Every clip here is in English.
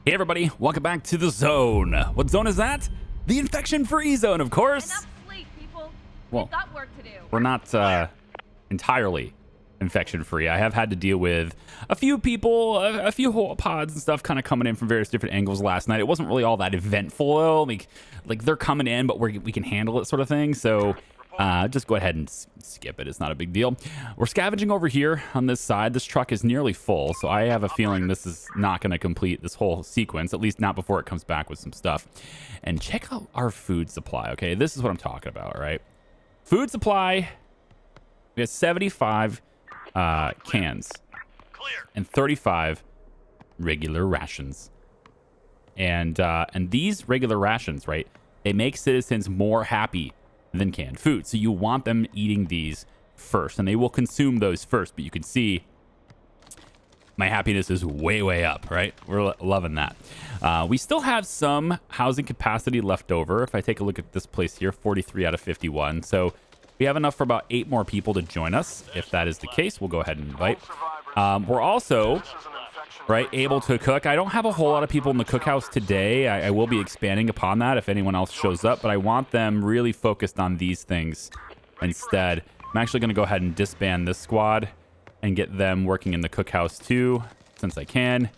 Hey everybody, welcome back to the zone. What zone is that? The infection-free zone, of course. Enough sleep, people. Well, We've got work to do. we're not entirely infection-free. I have had to deal with a few people, a few whole pods and stuff kind of coming in from various different angles last night. It wasn't really all that eventful though. Like they're coming in, but we can handle it sort of thing. So just go ahead and skip it. It's not a big deal. We're scavenging over here on this side. This truck is nearly full, so I have a feeling this is not going to complete this whole sequence, at least not before it comes back with some stuff. And check out our food supply, okay? This is what I'm talking about, right? Food supply, we have 75 cans and 35 regular rations. And these regular rations, right, they make citizens more happy than canned food. So you want them eating these first, and they will consume those first. But you can see my happiness is way up, right? We're loving that. We still have some housing capacity left over. If I take a look at this place here, 43 out of 51. So we have enough for about 8 more people to join us. If that is the case, we'll go ahead and invite. We're also able to cook. I don't have a whole lot of people in the cookhouse today. I will be expanding upon that if anyone else shows up, but I want them really focused on these things instead. I'm actually going to go ahead and disband this squad and get them working in the cookhouse too, since I can.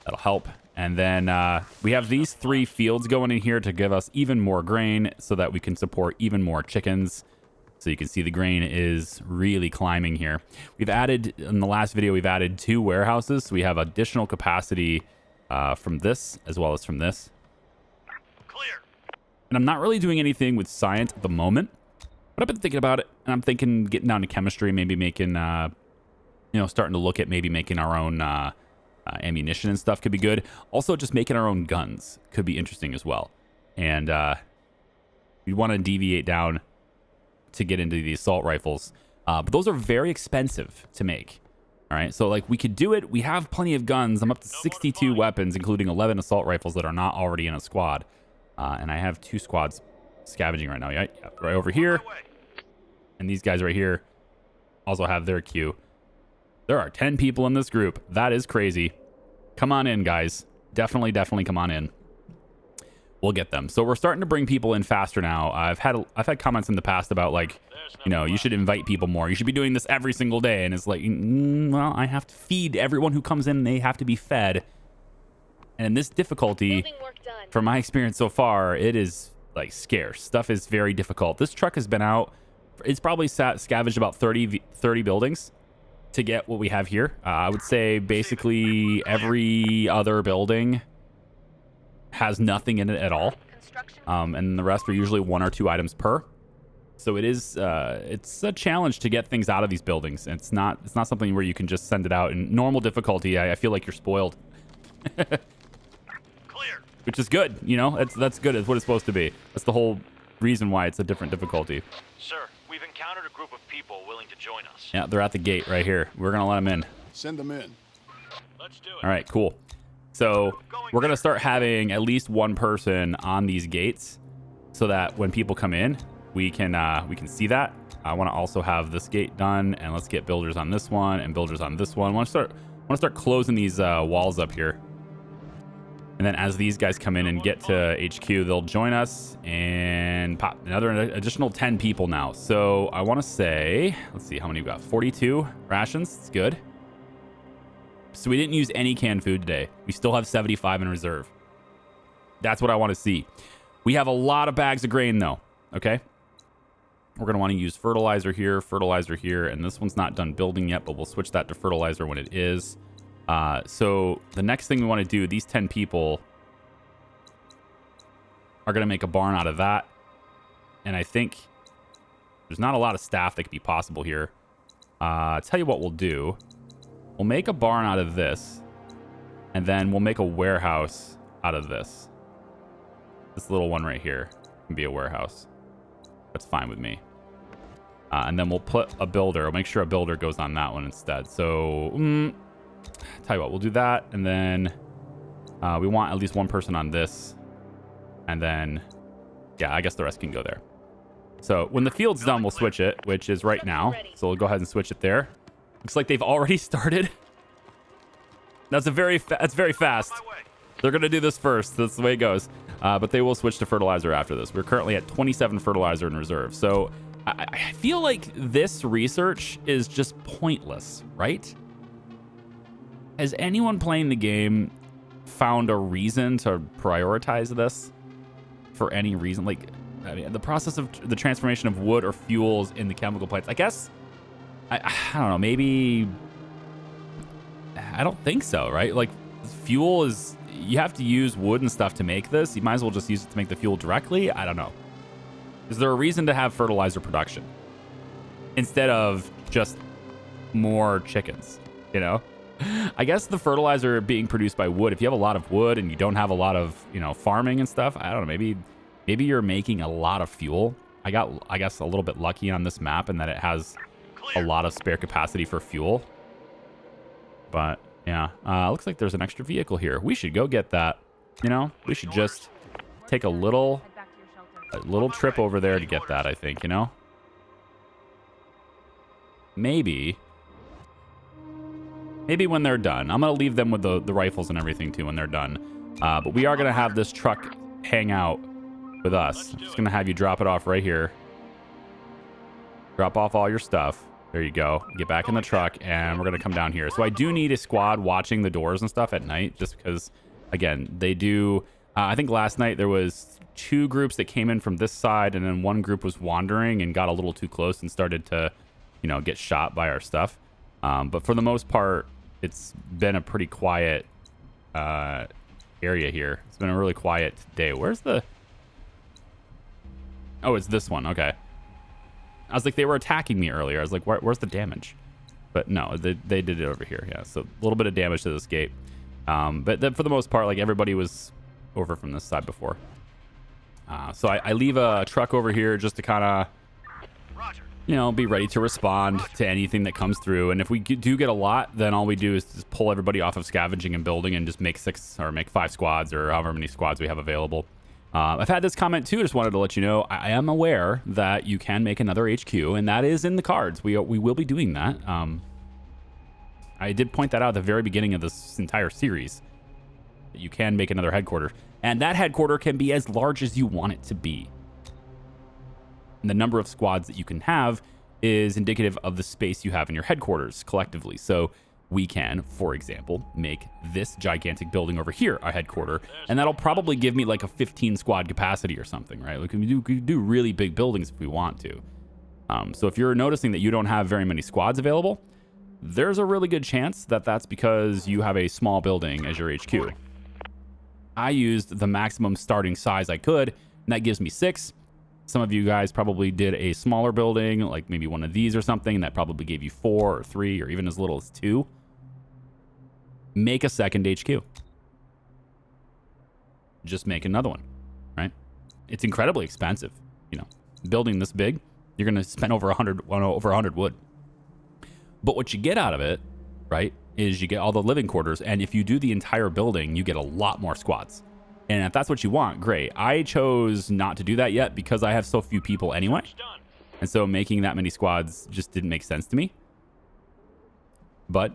That'll help. And then we have these 3 fields going in here to give us even more grain so that we can support even more chickens. So you can see the grain is really climbing here. We've added, in the last video, we've added 2 warehouses. So we have additional capacity from this as well as from this. Clear. And I'm not really doing anything with science at the moment, but I've been thinking about it. And I'm thinking getting down to chemistry, maybe making, starting to look at maybe making our own ammunition and stuff could be good. Also, just making our own guns could be interesting as well. And we want to deviate down to get into the assault rifles, but those are very expensive to make. All right, so like we could do it. We have plenty of guns. I'm up to 62 weapons, including 11 assault rifles that are not already in a squad, and I have 2 squads scavenging right now. Yeah, right over here, and these guys right here also have their queue. There are 10 people in this group. That is crazy. Come on in, guys. Definitely come on in. We'll get them. So we're starting to bring people in faster now. I've had comments in the past about like, you should invite people more. You should be doing this every single day. And it's like, well, I have to feed everyone who comes in. They have to be fed. And in this difficulty, from my experience so far, it is like scarce. Stuff is very difficult. This truck has been out. It's probably scavenged about 30 buildings to get what we have here. I would say basically every other building has nothing in it at all, and the rest are usually 1 or 2 items per. So it is it's a challenge to get things out of these buildings. It's not something where you can just send it out in normal difficulty. I feel like you're spoiled. Clear. Which is good, that's good. It's what it's supposed to be. That's the whole reason why it's a different difficulty. Sir, we've encountered a group of people willing to join us. Yeah, they're at the gate right here. We're gonna let them in. Send them in. Let's do it. All right, cool. So we're going to start having at least 1 person on these gates so that when people come in, we can see that. I want to also have this gate done, and let's get builders on this one and builders on this one. I want to start closing these walls up here. And then as these guys come in and get to HQ, they'll join us and pop another additional 10 people now. So I want to say, let's see how many we got. 42 rations. It's good. So we didn't use any canned food today. We still have 75 in reserve. That's what I want to see. We have a lot of bags of grain though. Okay. We're going to want to use fertilizer here, and this one's not done building yet, but we'll switch that to fertilizer when it is. So the next thing we want to do, these 10 people are going to make a barn out of that. And I think there's not a lot of staff that could be possible here. Tell you what we'll do. We'll make a barn out of this, and then we'll make a warehouse out of this. This little one right here can be a warehouse. That's fine with me. And then we'll put a builder. We'll make sure a builder goes on that one instead. So, tell you what, we'll do that, and then we want at least 1 person on this, and then, yeah, I guess the rest can go there. So when the field's done, we'll switch it, which is right now. So we'll go ahead and switch it there. Looks like they've already started. That's very fast. They're going to do this first. That's the way it goes. But they will switch to fertilizer after this. We're currently at 27 fertilizer in reserve. So I feel like this research is just pointless, right? Has anyone playing the game found a reason to prioritize this for any reason? Like, I mean, the process of the transformation of wood or fuels in the chemical plants, I guess, I don't know, maybe, I don't think so, right? Like, fuel is, you have to use wood and stuff to make this. You might as well just use it to make the fuel directly. I don't know. Is there a reason to have fertilizer production instead of just more chickens, you know? I guess the fertilizer being produced by wood, if you have a lot of wood and you don't have a lot of, you know, farming and stuff, I don't know, maybe you're making a lot of fuel. I guess, a little bit lucky on this map in that it has a lot of spare capacity for fuel. But yeah, looks like there's an extra vehicle here. We should go get that. You know, we should just take a little trip over there to get that, I think, you know? Maybe when they're done. I'm going to leave them with the rifles and everything, too, when they're done. But we are going to have this truck hang out with us. I'm just going to have you drop it off right here. Drop off all your stuff. There you go. Get back in the truck, and we're going to come down here. So I do need a squad watching the doors and stuff at night, just because, again, they do... I think last night there was 2 groups that came in from this side, and then one group was wandering and got a little too close and started to, you know, get shot by our stuff. But for the most part, it's been a pretty quiet area here. It's been a really quiet day. Where's the... Oh, it's this one. Okay. I was like, they were attacking me earlier. I was like, where's the damage? But no, they did it over here. Yeah, so a little bit of damage to this gate. But then for the most part, like, everybody was over from this side before. So I leave a truck over here just to kind of, you know, be ready to respond to anything that comes through. And if we do get a lot, then all we do is just pull everybody off of scavenging and building and just make 6 or make 5 squads or however many squads we have available. I've had this comment too. Just wanted to let you know I am aware that you can make another HQ, and that is in the cards. We will be doing that. I did point that out at the very beginning of this entire series, that you can make another headquarters, and that headquarter can be as large as you want it to be. And the number of squads that you can have is indicative of the space you have in your headquarters collectively. So we can, for example, make this gigantic building over here our headquarter, and that'll probably give me like a 15 squad capacity or something, right? We can do really big buildings if we want to. So if you're noticing that you don't have very many squads available, there's a really good chance that that's because you have a small building as your HQ. I used the maximum starting size I could, and that gives me 6. Some of you guys probably did a smaller building, like maybe one of these or something, and that probably gave you 4 or 3 or even as little as 2. Make a second HQ. Just make another one, right? It's incredibly expensive. You know, building this big, you're going to spend over 100 wood. But what you get out of it, right, is you get all the living quarters. And if you do the entire building, you get a lot more squads. And if that's what you want, great. I chose not to do that yet because I have so few people anyway. And so making that many squads just didn't make sense to me. But,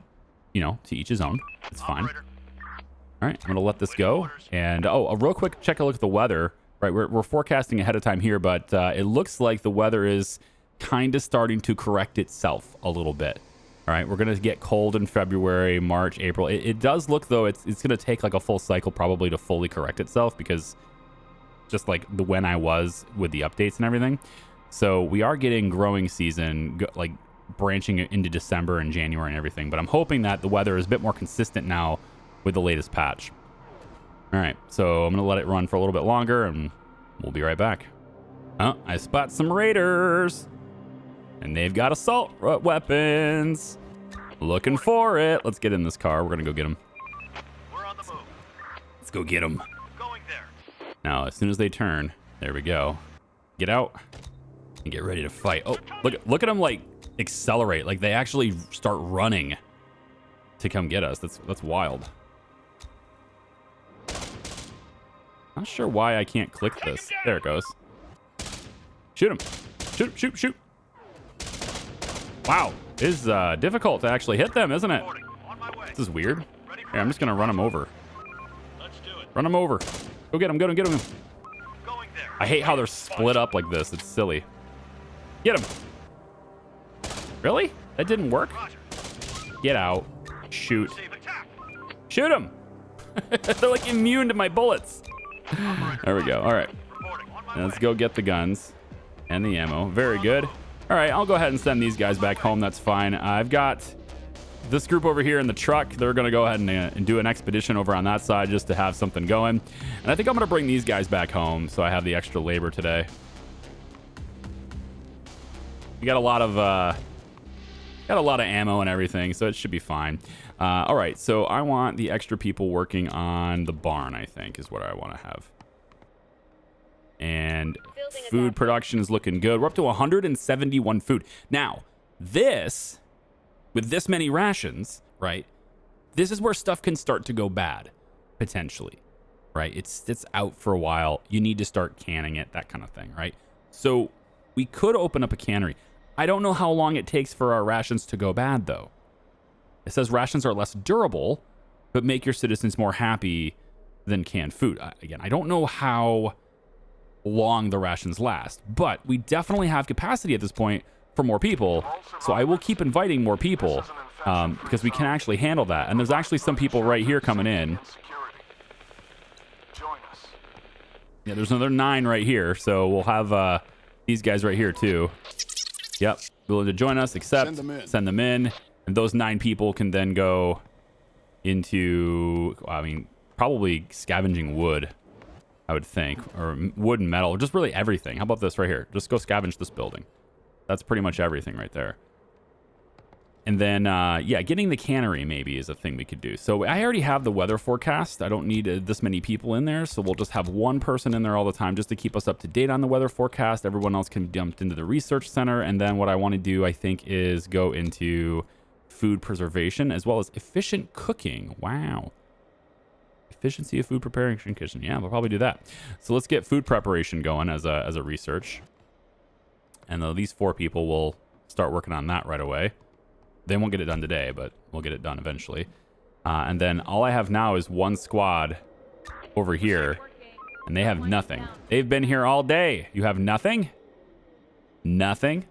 you know, to each his own. It's fine. All right, I'm going to let this go. And, a real quick check a look at the weather. Right, we're forecasting ahead of time here, but it looks like the weather is kind of starting to correct itself a little bit. All right, we're going to get cold in February, March, April. It does look, though, it's going to take like a full cycle probably to fully correct itself because just like the when I was with the updates and everything. So we are getting growing season, like branching into December and January and everything. But I'm hoping that the weather is a bit more consistent now with the latest patch. All right, so I'm going to let it run for a little bit longer and we'll be right back. Oh, I spot some raiders. And they've got assault weapons. Looking for it. Let's get in this car. We're going to go get them. We're on the move. Let's go get them. Going there. Now, as soon as they turn, there we go. Get out and get ready to fight. Oh, look at them like accelerate. Like they actually start running to come get us. That's wild. Not sure why I can't click this. There it goes. Shoot him. Shoot. Wow, it is difficult to actually hit them, isn't it? This is weird. Here, I'm just gonna run them over. Let's do it. Run them over. Go get them. Get them. Get them. Going there. I hate how they're split up like this. It's silly. Get them. Really? That didn't work? Roger. Get out. Shoot. Save attack. Shoot them. They're like immune to my bullets. There we go. All right. Reporting. On my Let's way. go get the guns and the ammo. Very good. All right, I'll go ahead and send these guys back home. That's fine. I've got this group over here in the truck. They're going to go ahead and do an expedition over on that side just to have something going. And I think I'm going to bring these guys back home so I have the extra labor today. We got a lot of ammo and everything, so it should be fine. All right, so I want the extra people working on the barn, I think, is what I want to have. And food production is looking good. We're up to 171 food. Now, this, with this many rations, right, this is where stuff can start to go bad, potentially, right? It's out for a while. You need to start canning it, that kind of thing, right? So we could open up a cannery. I don't know how long it takes for our rations to go bad, though. It says rations are less durable, but make your citizens more happy than canned food. Again, I don't know how long the rations last, but we definitely have capacity at this point for more people. So I will keep inviting more people because we can actually handle that. And there's actually some people right here coming in. Yeah, there's another 9 right here. So we'll have these guys right here too. Yep. Willing to join us, accept, send them in. And those 9 people can then go into, I mean, probably scavenging wood, I would think, or wood and metal, just really everything. How about this right here? Just go scavenge this building. That's pretty much everything right there. And then, yeah, getting the cannery maybe is a thing we could do. So I already have the weather forecast. I don't need this many people in there. So we'll just have one person in there all the time just to keep us up to date on the weather forecast. Everyone else can be dumped into the research center. And then what I want to do, I think, is go into food preservation as well as efficient cooking. Wow. Efficiency of food preparation kitchen. Yeah, we'll probably do that. So let's get food preparation going as a research. And these 4 people will start working on that right away. They won't get it done today, but we'll get it done eventually. And then all I have now is 1 squad over here, and they have nothing. They've been here all day. You have nothing? Nothing?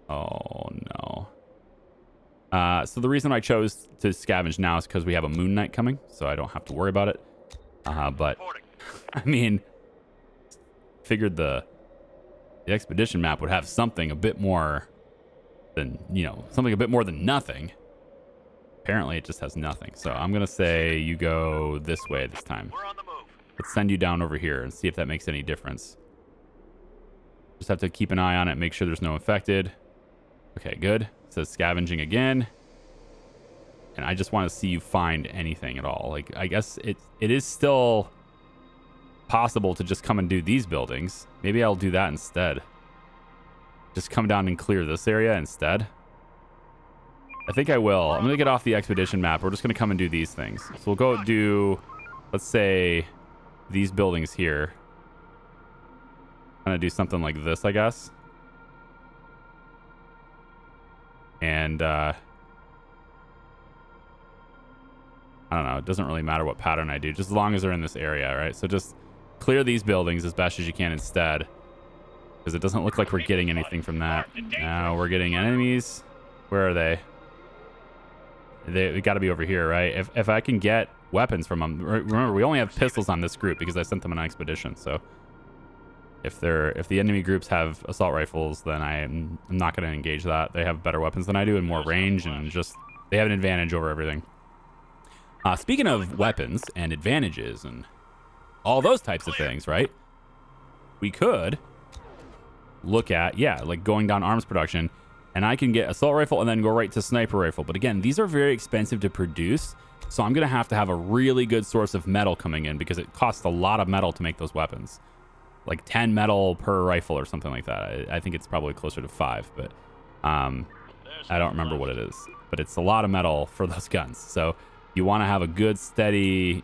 Oh, no. So the reason I chose to scavenge now is because we have a moon night coming, so I don't have to worry about it. But, I mean, figured the expedition map would have something a bit more than, something a bit more than nothing. Apparently, it just has nothing. So I'm going to say you go this way this time. We're on the move. Let's send you down over here and see if that makes any difference. Just have to keep an eye on it, make sure there's no infected. Okay, good. It says scavenging again. And I just want to see you find anything at all. Like, I guess it is still possible to just come and do these buildings. Maybe I'll do that instead. Just come down and clear this area instead. I think I will. I'm going to get off the expedition map. We're just going to come and do these things. So we'll go do, let's say, these buildings here. I'm going to do something like this, I guess. And, I don't know. It doesn't really matter what pattern I do, just as long as they're in this area, right? So just clear these buildings as best as you can instead. Because it doesn't look like we're getting anything from that. Now we're getting enemies. Where are they? They got to be over here, right? If I can get weapons from them. Remember, we only have pistols on this group because I sent them on an expedition. So if the enemy groups have assault rifles, then I'm not going to engage that. They have better weapons than I do and more range, and just they have an advantage over everything. Speaking of weapons and advantages and all those types of things, right? We could look at, like going down arms production, and I can get assault rifle and then go right to sniper rifle. But again, these are very expensive to produce, so I'm going to have a really good source of metal coming in because it costs a lot of metal to make those weapons. Like 10 metal per rifle or something like that. I think it's probably closer to 5, but I don't remember what it is. But it's a lot of metal for those guns. So you want to have a good, steady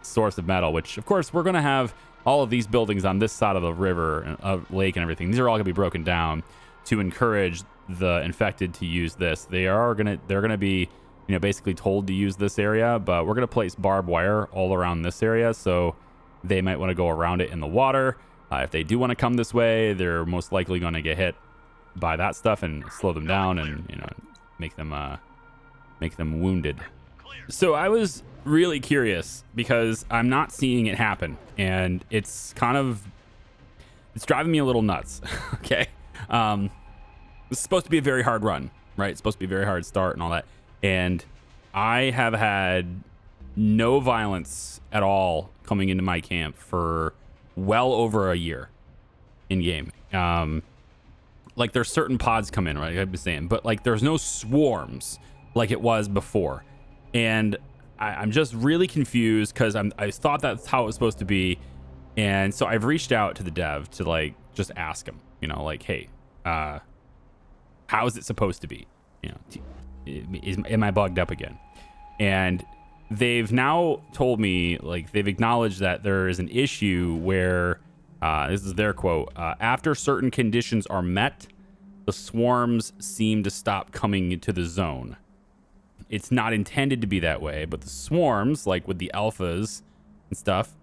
source of metal, which, of course, we're going to have all of these buildings on this side of the river and lake and everything. These are all going to be broken down to encourage the infected to use this. They're going to be basically told to use this area, but we're going to place barbed wire all around this area, so they might want to go around it in the water. If they do want to come this way, they're most likely going to get hit by that stuff and slow them down and, make them wounded. So I was really curious because I'm not seeing it happen, and it's driving me a little nuts. Okay. It's supposed to be a very hard run, right? It's supposed to be a very hard start and all that. And I have had no violence at all coming into my camp for well over a year in game. Like there's certain pods come in, right? I've been saying, but like there's no swarms like it was before. And I'm just really confused because I thought that's how it was supposed to be. And so I've reached out to the dev to like just ask him, like, hey, how is it supposed to be? Am I bugged up again? And they've now told me, like, they've acknowledged that there is an issue where, this is their quote, after certain conditions are met, the swarms seem to stop coming into the zone. It's not intended to be that way, but the swarms, like with the alphas and stuff,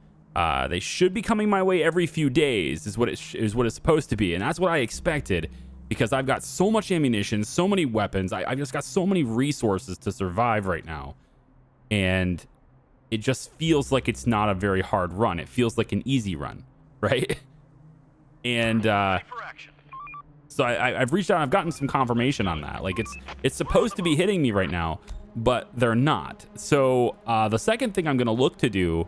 they should be coming my way every few days is what it's supposed to be. And that's what I expected, because I've got so much ammunition, so many weapons. I've just got so many resources to survive right now. And it just feels like it's not a very hard run. It feels like an easy run, right? And so I've reached out. I've gotten some confirmation on that. Like it's supposed to be hitting me right now, but they're not. So the second thing I'm going to look to do,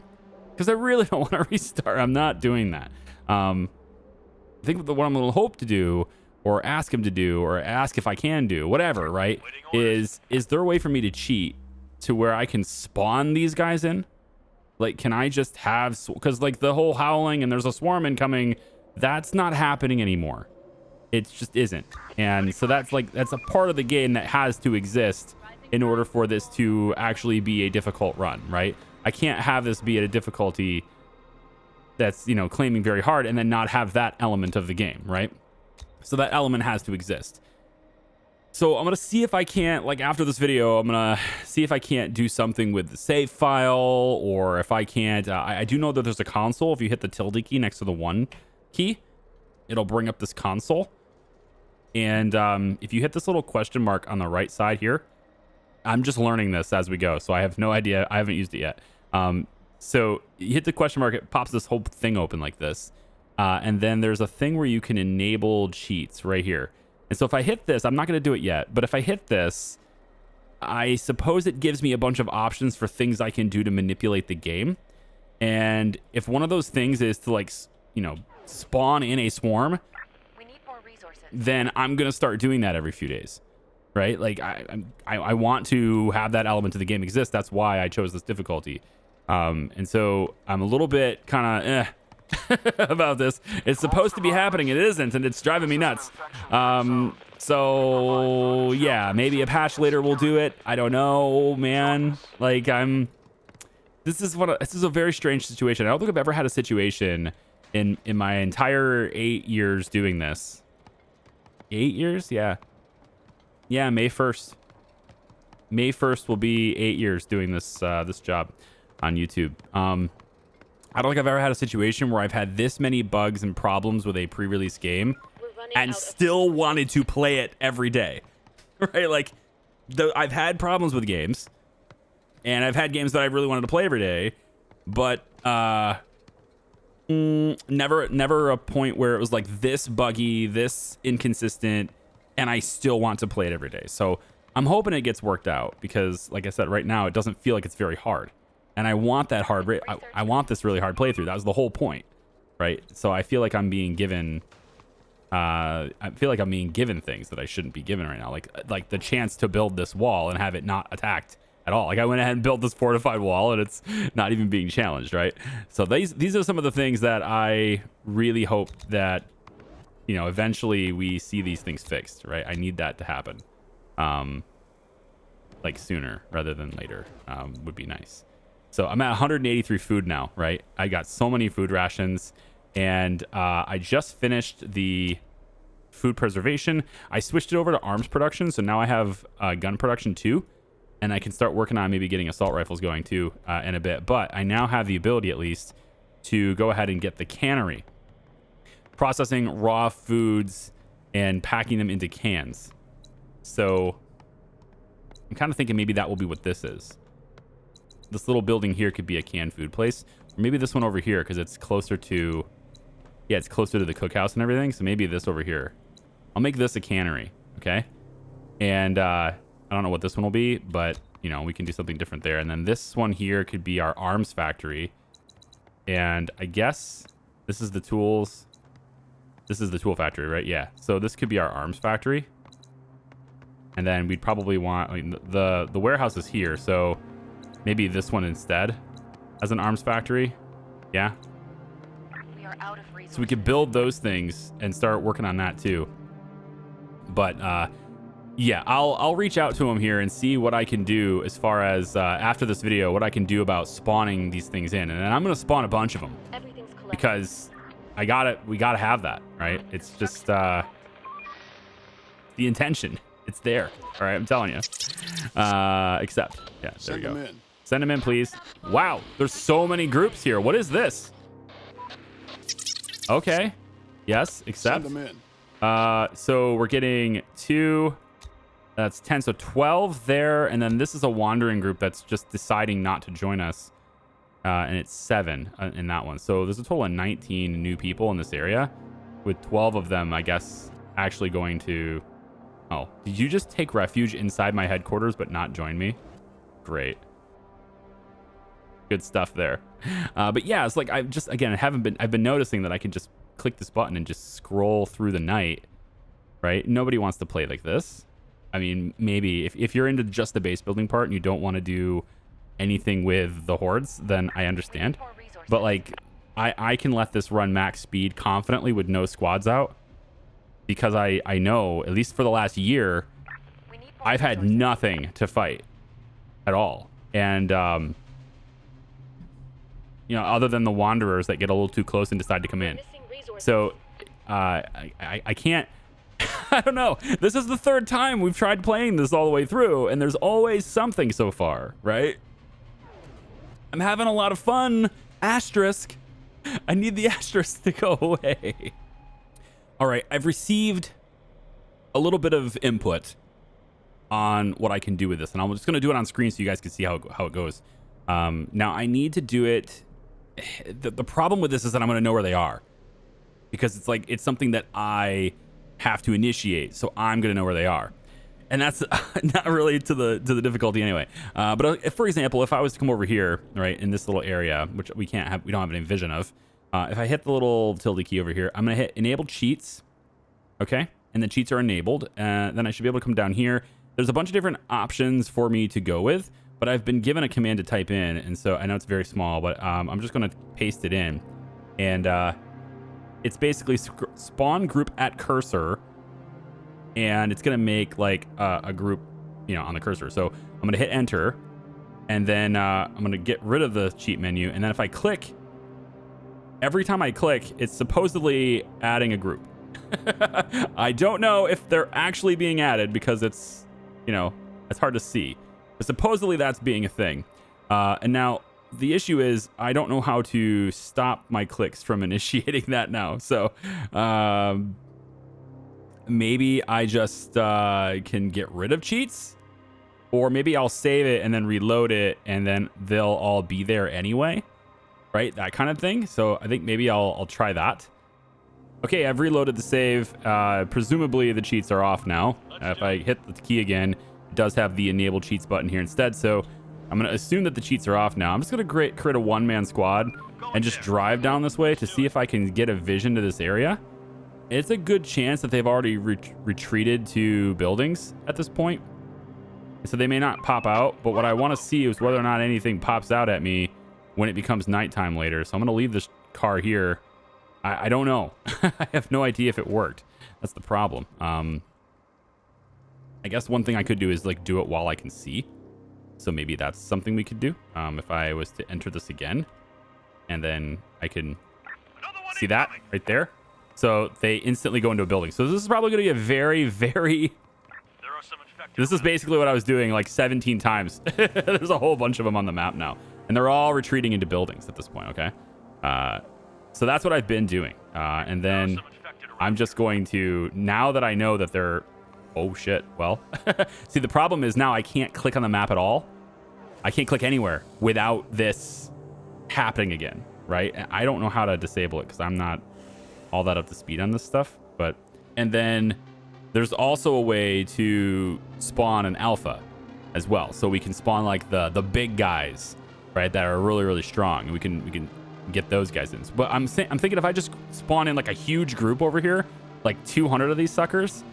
because I really don't want to restart. I'm not doing that. I think what I'm going to hope to do, or ask him to do, or ask if I can do, whatever, right? Is there a way for me to cheat to where I can spawn these guys in? Like, can I just have, because like the whole howling and there's a swarm incoming, that's not happening anymore. It just isn't. And so that's a part of the game that has to exist in order for this to actually be a difficult run, right? I can't have this be at a difficulty that's, claiming very hard and then not have that element of the game, right? So that element has to exist. So I'm going to see if I can't, like after this video, I'm going to see if I can't do something with the save file, or if I can't, I do know that there's a console. If you hit the tilde key next to the 1 key, it'll bring up this console. And if you hit this little question mark on the right side here, I'm just learning this as we go, so I have no idea. I haven't used it yet. So you hit the question mark, it pops this whole thing open like this. And then there's a thing where you can enable cheats right here. And so if I hit this, I'm not going to do it yet, but if I hit this, I suppose it gives me a bunch of options for things I can do to manipulate the game. And if one of those things is to like, spawn in a swarm, we need more resources. Then I'm going to start doing that every few days, right? Like I want to have that element of the game exist. That's why I chose this difficulty. And so I'm a little bit kind of about this. It's supposed to be happening, it isn't, and it's driving me nuts. So yeah, maybe a patch later will do it. I don't know, man. Like this is a very strange situation. I don't think I've ever had a situation in my entire 8 years doing this. 8 years? Yeah, May 1st will be 8 years doing this this job on YouTube. I don't think I've ever had a situation where I've had this many bugs and problems with a pre-release game and still wanted to play it every day, right? Like, I've had problems with games, and I've had games that I really wanted to play every day, but never a point where it was like this buggy, this inconsistent, and I still want to play it every day. So I'm hoping it gets worked out, because, like I said, right now it doesn't feel like it's very hard. And I want that hard. I want this really hard playthrough. That was the whole point, right? So I feel like I'm being given. I feel like I'm being given things that I shouldn't be given right now, like the chance to build this wall and have it not attacked at all. Like I went ahead and built this fortified wall, and it's not even being challenged, right? So these are some of the things that I really hope that eventually we see these things fixed, right? I need that to happen, like sooner rather than later, would be nice. So I'm at 183 food now, right? I got so many food rations, and I just finished the food preservation. I switched it over to arms production, so now I have gun production too. And I can start working on maybe getting assault rifles going too in a bit. But I now have the ability, at least, to go ahead and get the cannery. Processing raw foods and packing them into cans. So I'm kind of thinking maybe that will be what this is. This little building here could be a canned food place. Or maybe this one over here, because it's closer to... Yeah, it's closer to the cookhouse and everything. So maybe this over here. I'll make this a cannery, okay? And I don't know what this one will be, but, you know, we can do something different there. And then this one here could be our arms factory. And I guess this is the tools. This is the tool factory, right? Yeah. So this could be our arms factory. And then we'd probably want... I mean, the warehouse is here, so maybe this one instead as an arms factory. Yeah. We are out of resources. So we could build those things and start working on that too. But yeah, I'll reach out to him here and see what I can do as far as after this video, what I can do about spawning these things in. And then I'm going to spawn a bunch of them Everything's collected. because we got to have that, right? It's just the intention. It's there. All right, I'm telling you. Accept. Yeah, there we go. Send them in, please. Wow, there's so many groups here. What is this? Okay. Yes, accept. Send them in. So we're getting 2. That's 10, so 12 there. And then this is a wandering group that's just deciding not to join us. And it's 7 in that one. So there's a total of 19 new people in this area, with 12 of them, I guess, actually going to... Oh, did you just take refuge inside my headquarters but not join me? Great. Good stuff there. But yeah, it's like I've been noticing that I can just click this button and just scroll through the night, right? Nobody wants to play like this. I mean, maybe if you're into just the base building part and you don't want to do anything with the hordes, then I understand. More resources. But like, I can let this run max speed confidently with no squads out, because I know, at least for the last year, We need more I've had resources. nothing to fight at all. And, you know, other than the wanderers that get a little too close and decide to come in. Missing resources. So I can't, I don't know. This is the 3rd time we've tried playing this all the way through, and there's always something so far, right? I'm having a lot of fun. Asterisk. I need the asterisk to go away. All right, I've received a little bit of input on what I can do with this, and I'm just going to do it on screen so you guys can see how it goes. Now, I need to do it. The problem with this is that I'm going to know where they are, because it's like it's something that I have to initiate, so I'm going to know where they are, and that's not really to the difficulty anyway. But if, for example, if I was to come over here, right, in this little area, which we don't have any vision of. If I hit the little tilde key over here, I'm going to hit enable cheats. Okay. And the cheats are enabled. Then I should be able to come down here. There's a bunch of different options for me to go with, but I've been given a command to type in. And so I know it's very small, but I'm just going to paste it in. And it's basically spawn group at cursor. And it's going to make like a group, you know, on the cursor. So I'm going to hit enter. And then I'm going to get rid of the cheat menu. And then if I click, every time I click, it's supposedly adding a group. I don't know if they're actually being added, because it's, you know, it's hard to see. But supposedly that's being a thing. And now the issue is I don't know how to stop my clicks from initiating that now. So maybe I just can get rid of cheats, or maybe I'll save it and then reload it, and then they'll all be there anyway. Right, that kind of thing. So I think maybe I'll try that. Okay, I've reloaded the save. Presumably the cheats are off now. If I hit the key again, it does have the enable cheats button here instead. So I'm going to assume that the cheats are off now. I'm just going to create a one-man squad and just drive down this way to see if I can get a vision to this area. It's a good chance that they've already retreated to buildings at this point, so they may not pop out. But what I want to see is whether or not anything pops out at me when it becomes nighttime later. So I'm going to leave this car here. I don't know. I have no idea if it worked. That's the problem. I guess one thing I could do is like do it while I can see. So maybe that's something we could do. If I was to enter this again, and then I can see that right there. So they instantly go into a building. So this is probably going to be a very, very This is basically what I was doing like 17 times. There's a whole bunch of them on the map now, and they're all retreating into buildings at this point. Okay, so that's what I've been doing, and then I'm just going to, now that I know that they're, oh shit, well, see, the problem is now I can't click on the map at all. I can't click anywhere without this happening again, right? I don't know how to disable it because I'm not all that up to speed on this stuff, but, and then there's also a way to spawn an alpha as well. So we can spawn like the big guys, right, that are really, really strong. And we can get those guys in. But I'm thinking if I just spawn in like a huge group over here, like 200 of these suckers,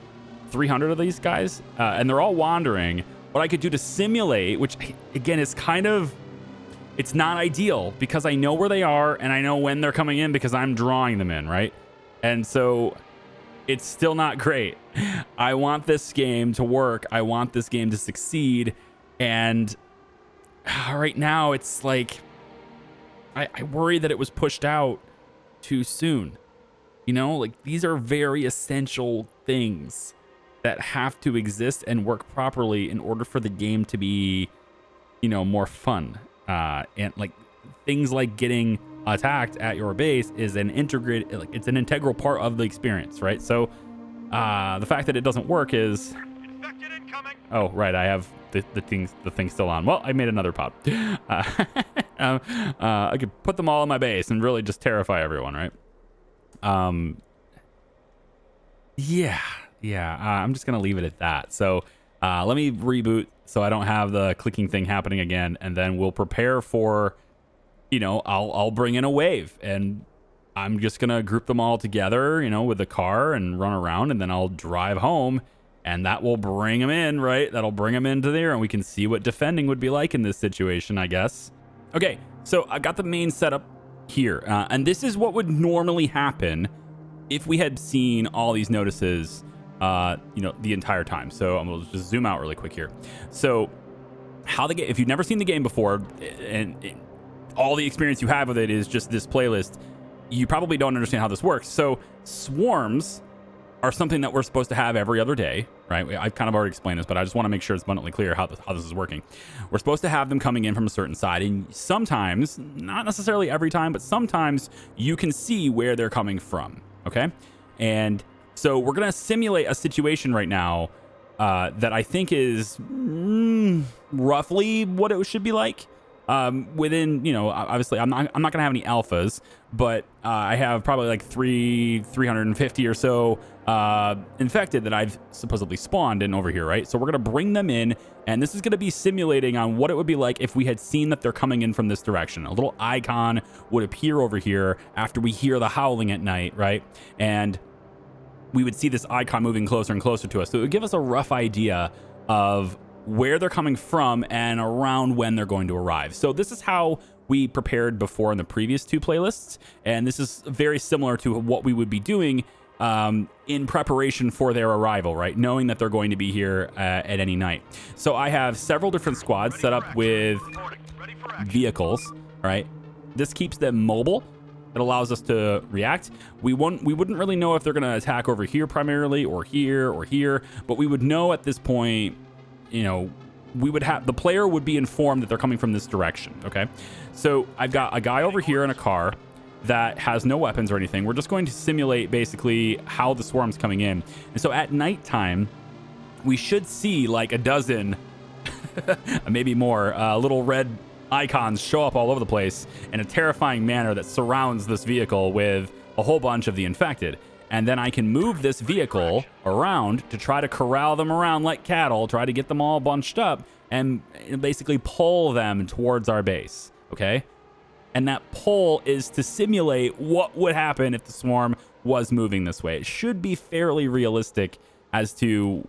300 of these guys, and they're all wandering, what I could do to simulate, which again is kind of, it's not ideal because I know where they are and I know when they're coming in because I'm drawing them in, right? And so it's still not great. I want this game to work. I want this game to succeed. And right now it's like, I worry that it was pushed out too soon. You know, like these are very essential things that have to exist and work properly in order for the game to be, you know, more fun. And like things like getting attacked at your base is an it's an integral part of the experience, right? So the fact that it doesn't work is, oh right, I have the thing still on. Well, I made another pod. I could put them all in my base and really just terrify everyone, right? I'm just gonna leave it at that. So let me reboot so I don't have the clicking thing happening again, and then we'll prepare for, you know, I'll bring in a wave, and I'm just gonna group them all together, you know, with a car and run around, and then I'll drive home, and that will bring them in, right? That'll bring them into there, and we can see what defending would be like in this situation, I guess. Okay, so I got the main setup here, and this is what would normally happen if we had seen all these notices, you know, the entire time. So I'm gonna just zoom out really quick here. So how the game, if you've never seen the game before, and all the experience you have with it is just this playlist, you probably don't understand how this works. So swarms are something that we're supposed to have every other day, right? I've kind of already explained this, but I just want to make sure it's abundantly clear how this is working. We're supposed to have them coming in from a certain side, and sometimes, not necessarily every time, but sometimes you can see where they're coming from, okay? And so we're going to simulate a situation right now that I think is roughly what it should be like. Within, you know, obviously I'm not going to have any alphas, but I have probably like 350 or so infected that I've supposedly spawned in over here, right? So we're going to bring them in, and this is going to be simulating on what it would be like if we had seen that they're coming in from this direction. A little icon would appear over here after we hear the howling at night, right? And we would see this icon moving closer and closer to us. So it would give us a rough idea of where they're coming from and around when they're going to arrive. So this is how we prepared before in the previous two playlists, and this is very similar to what we would be doing in preparation for their arrival, right? Knowing that they're going to be here at any night. So I have several different squads set up with vehicles, right? This keeps them mobile. It allows us to react. We wouldn't really know if they're going to attack over here primarily, or here, but we would know at this point, you know, the player would be informed that they're coming from this direction, okay? So I've got a guy over here in a car that has no weapons or anything. We're just going to simulate basically how the swarm's coming in. And so at nighttime, we should see like a dozen, maybe more, little red icons show up all over the place in a terrifying manner that surrounds this vehicle with a whole bunch of the infected. And then I can move this vehicle around to try to corral them around like cattle, try to get them all bunched up, and basically pull them towards our base, okay? And that pull is to simulate what would happen if the swarm was moving this way. It should be fairly realistic as to,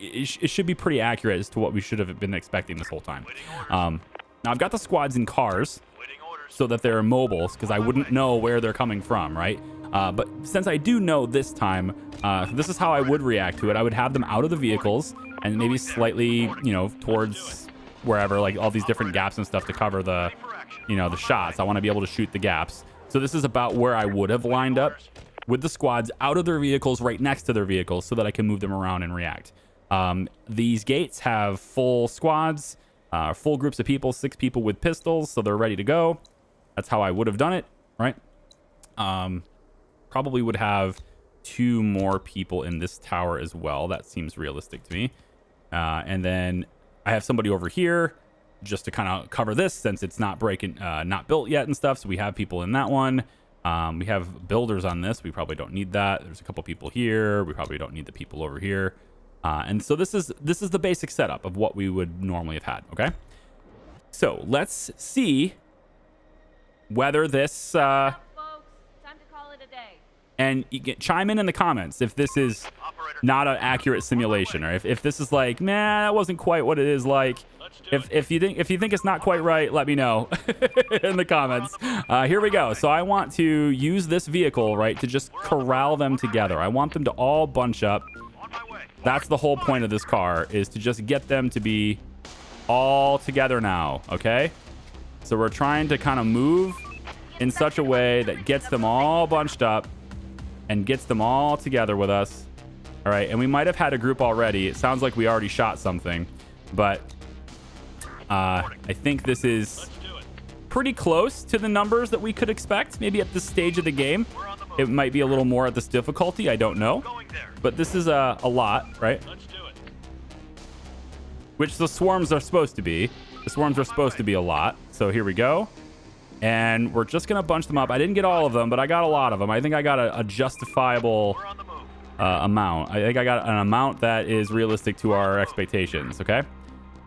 it should be pretty accurate as to what we should have been expecting this whole time. Now I've got the squads in cars so that they're mobile, because I wouldn't know where they're coming from, right? But since I do know this time, this is how I would react to it. I would have them out of the vehicles and maybe slightly, you know, towards wherever, like all these different gaps and stuff to cover the, you know, the shots. I want to be able to shoot the gaps. So this is about where I would have lined up with the squads out of their vehicles, right next to their vehicles, so that I can move them around and react. These gates have full squads, full groups of people, 6 people with pistols, so they're ready to go. That's how I would have done it, right? Probably would have 2 more people in this tower as well. That seems realistic to me. And then I have somebody over here just to kind of cover this since it's not not built yet and stuff. So we have people in that one. We have builders on this. We probably don't need that. There's a couple people here. We probably don't need the people over here. And so this is the basic setup of what we would normally have had. Okay. So let's see whether this, Folks, time to call it a day. and you chime in the comments if this is not an accurate simulation, or if this is like, man, that wasn't quite what it is like. If you think it's not quite right, let me know in the comments. Here we go. So I want to use this vehicle, right, to just corral them together. I want them to all bunch up. That's the whole point of this car, is to just get them to be all together now. Okay. So we're trying to kind of move in such a way that gets them all bunched up and gets them all together with us. All right. And we might have had a group already. It sounds like we already shot something, but I think this is pretty close to the numbers that we could expect. Maybe at this stage of the game, it might be a little more at this difficulty. I don't know, but this is a lot, right? Which the swarms are supposed to be. The swarms are supposed to be a lot. So here we go. And we're just going to bunch them up. I didn't get all of them, but I got a lot of them. I think I got a justifiable amount. I think I got an amount that is realistic to our expectations. Okay.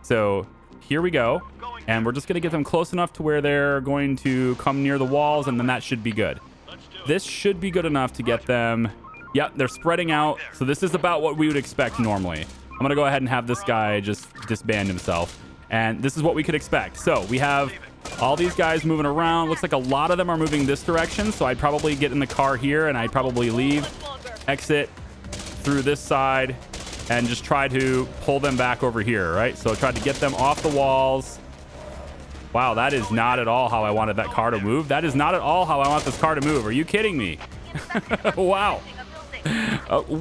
So here we go. And we're just going to get them close enough to where they're going to come near the walls, and then that should be good. This should be good enough to get them. Yep, they're spreading out. So this is about what we would expect normally. I'm going to go ahead and have this guy just disband himself. And this is what we could expect. So we have all these guys moving around. Looks like a lot of them are moving this direction. So I'd probably get in the car here, and I'd probably leave, exit through this side, and just try to pull them back over here, right? So try to get them off the walls. Wow, that is not at all how I wanted that car to move. That is not at all how I want this car to move. Are you kidding me? Wow.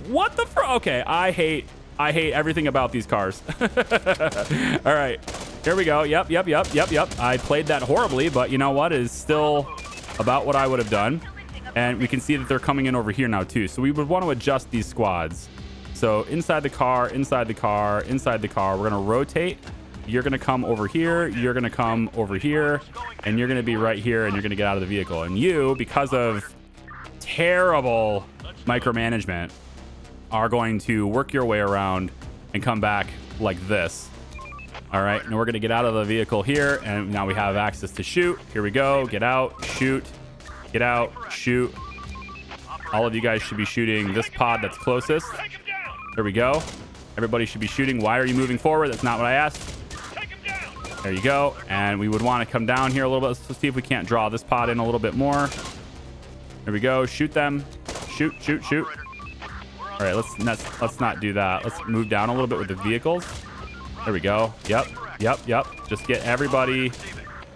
What the okay, I hate everything about these cars. All right, here we go. Yep. I played that horribly, but you know what? It is still about what I would have done. And we can see that they're coming in over here now too. So we would want to adjust these squads. So inside the car, inside the car, inside the car, we're going to rotate. You're going to come over here. You're going to come over here. And you're going to be right here, and you're going to get out of the vehicle. And you, because of terrible micromanagement, are going to work your way around and come back like this. All right. And we're going to get out of the vehicle here. And now we have access to shoot. Here we go. Get out, shoot, get out, shoot. All of you guys should be shooting this pod that's closest. There we go. Everybody should be shooting. Why are you moving forward? That's not what I asked. There you go. And we would want to come down here a little bit. Let's see if we can't draw this pod in a little bit more. There we go. Shoot them. Shoot. All right, let's not do that. Let's move down a little bit with the vehicles. There we go. Yep. Just get everybody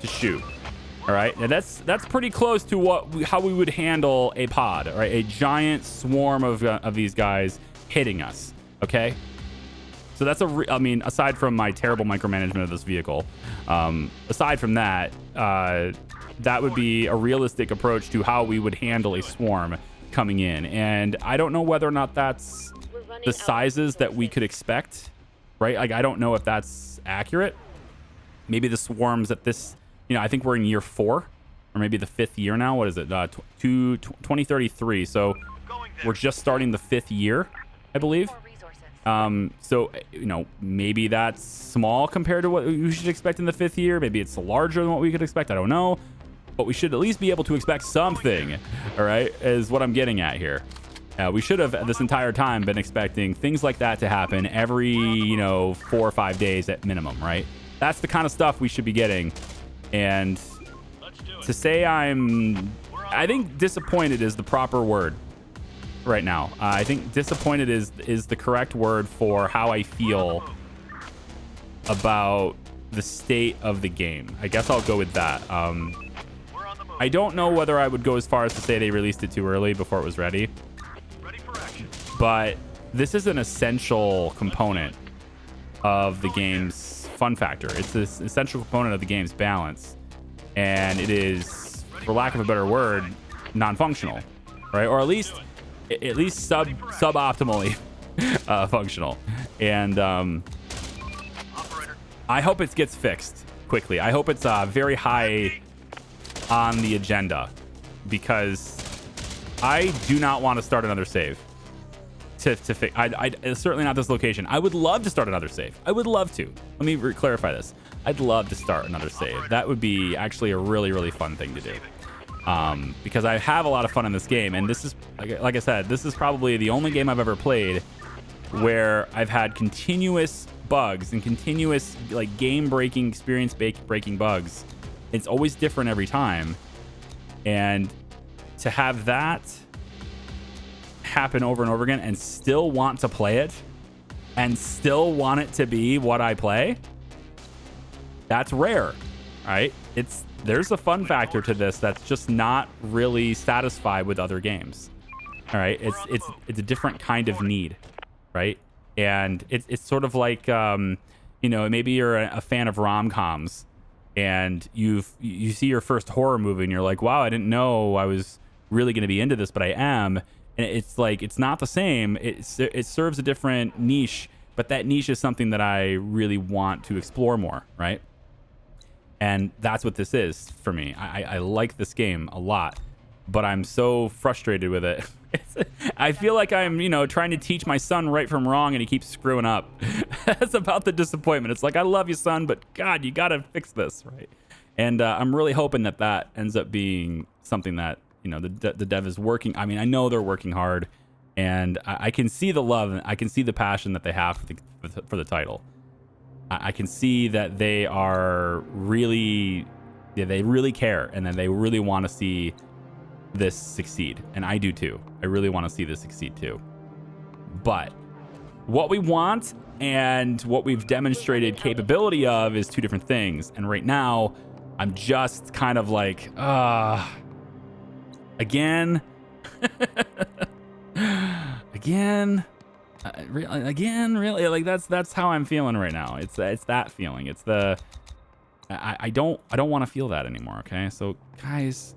to shoot. All right, and that's pretty close to how we would handle a pod, right? A giant swarm of these guys hitting us. Okay. So that's I mean, aside from my terrible micromanagement of this vehicle, aside from that, that would be a realistic approach to how we would handle a swarm coming in. And I don't know whether or not that's the sizes that we could expect, right? Like, I don't know if that's accurate. Maybe the swarms at this, I think we're in year 4 or maybe the 5th year now. What is it? 2033. So we're just starting the 5th year, I believe. So, maybe that's small compared to what we should expect in the 5th year. Maybe it's larger than what we could expect. I don't know. But we should at least be able to expect something, all right, is what I'm getting at here. We should have this entire time been expecting things like that to happen every, 4 or 5 days at minimum, right? That's the kind of stuff we should be getting. And to say I think disappointed is the proper word right now. I think disappointed is the correct word for how I feel about the state of the game. I guess I'll go with that. I don't know whether I would go as far as to say they released it too early before it was ready. But this is an essential component of the game's fun factor. It's this essential component of the game's balance, and it is, for lack of a better word, non-functional, right? Or at least suboptimally functional. And I hope it gets fixed quickly. I hope it's very high on the agenda, because I do not want to start another save. To fix, I certainly not this location. I would love to start another save. I would love to. Let me clarify this. I'd love to start another save. That would be actually a really, really fun thing to do. Because I have a lot of fun in this game, and this is, like I said, this is probably the only game I've ever played where I've had continuous bugs and continuous like game-breaking, experience-breaking bugs. It's always different every time, and to have that happen over and over again and still want to play it and still want it to be what I play, that's rare, right? There's a fun factor to this that's just not really satisfied with other games. All right, it's a different kind of need, right? And it's sort of like maybe you're a fan of rom-coms and you see your first horror movie and you're like, wow, I didn't know I was really going to be into this, but I am. And it's like, it's not the same. It serves a different niche, but that niche is something that I really want to explore more, right? And that's what this is for me. I like this game a lot, but I'm so frustrated with it. I feel like I'm, trying to teach my son right from wrong, and he keeps screwing up. That's about the disappointment. It's like, I love you, son, but God, you got to fix this, right? And I'm really hoping that ends up being something that, the dev is working. I mean, I know they're working hard, and I can see the love, and I can see the passion that they have for the title. I can see that they are really, they really care, and that they really want to see this succeed. And I do too. I really want to see this succeed too. But what we want and what we've demonstrated capability of is two different things. And right now, I'm just kind of like, again, really, like that's how I'm feeling right now. It's that feeling. It's I don't want to feel that anymore. Okay, so guys,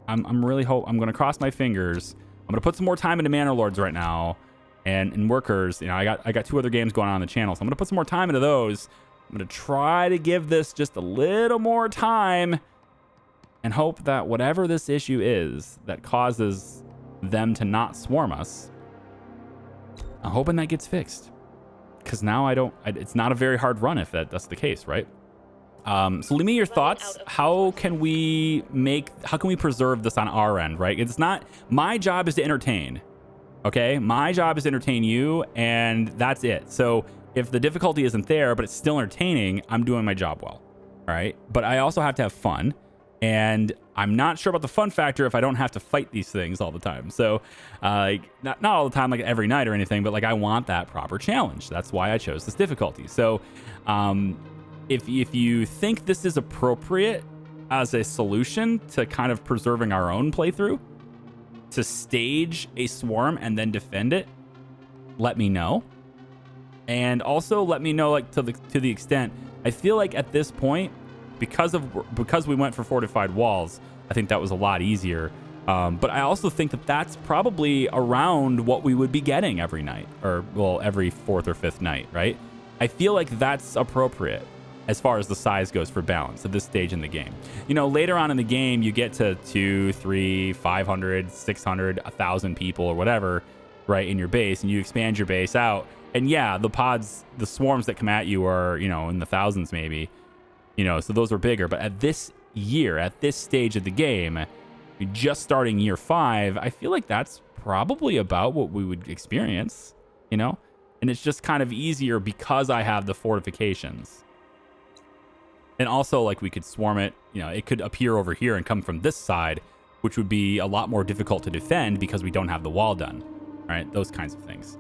I'm really I'm gonna cross my fingers. I'm gonna put some more time into Manor Lords right now, and Workers. I got two other games going on the channel, so I'm gonna put some more time into those. I'm gonna try to give this just a little more time, and hope that whatever this issue is that causes them to not swarm us, I'm hoping that gets fixed. Because now it's not a very hard run if that's the case, right? So leave me your thoughts. How can we preserve this on our end, right? It's not, my job is to entertain, okay? My job is to entertain you, and that's it. So if the difficulty isn't there, but it's still entertaining, I'm doing my job well, all right? But I also have to have fun, and I'm not sure about the fun factor if I don't have to fight these things all the time. So not all the time, like every night or anything, but like I want that proper challenge. That's why I chose this difficulty. So if you think this is appropriate as a solution to kind of preserving our own playthrough, to stage a swarm and then defend it, let me know. And also let me know, like, to the extent, I feel like at this point, because we went for fortified walls, I think that was a lot easier. But I also think that that's probably around what we would be getting every night, or well, every fourth or fifth night, right? I feel like that's appropriate as far as the size goes for balance at this stage in the game. Later on in the game, you get to 200, 300, 500, 600, 1,000 people or whatever, right, in your base, and you expand your base out. And yeah, the swarms that come at you are, in the thousands maybe, so those are bigger. But at this stage of the game, just starting year 5, I feel like that's probably about what we would experience, and it's just kind of easier because I have the fortifications. And also, like, we could swarm it, it could appear over here and come from this side, which would be a lot more difficult to defend because we don't have the wall done, right? Those kinds of things.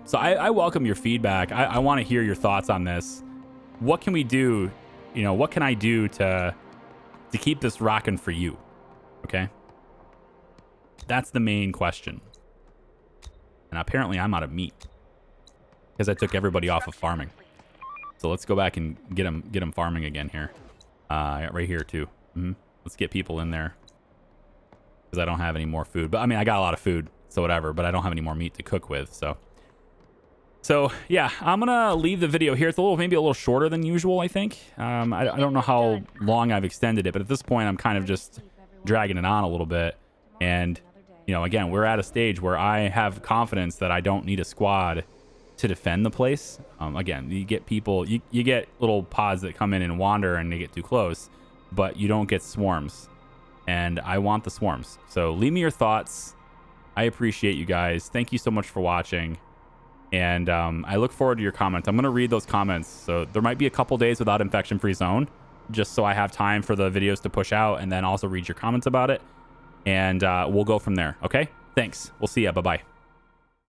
So I welcome your feedback. I want to hear your thoughts on this. What can we do? What can I do to keep this rocking for you? Okay. That's the main question. And apparently I'm out of meat because I took everybody off of farming. So let's go back and get them farming again here. I got right here too. Let's get people in there because I don't have any more food. But I mean, I got a lot of food, so whatever. But I don't have any more meat to cook with. So yeah, I'm gonna leave the video here. It's maybe a little shorter than usual, I think. I don't know how long I've extended it, but at this point, I'm kind of just dragging it on a little bit. And you know, again, we're at a stage where I have confidence that I don't need a squad to defend the place. Again, you get people, you get little pods that come in and wander and they get too close, but you don't get swarms. And I want the swarms. So leave me your thoughts. I appreciate you guys. Thank you so much for watching. And I look forward to your comments. I'm going to read those comments. So there might be a couple days without infection-free zone, just so I have time for the videos to push out and then also read your comments about it. And we'll go from there. Okay? Thanks. We'll see ya. Bye-bye.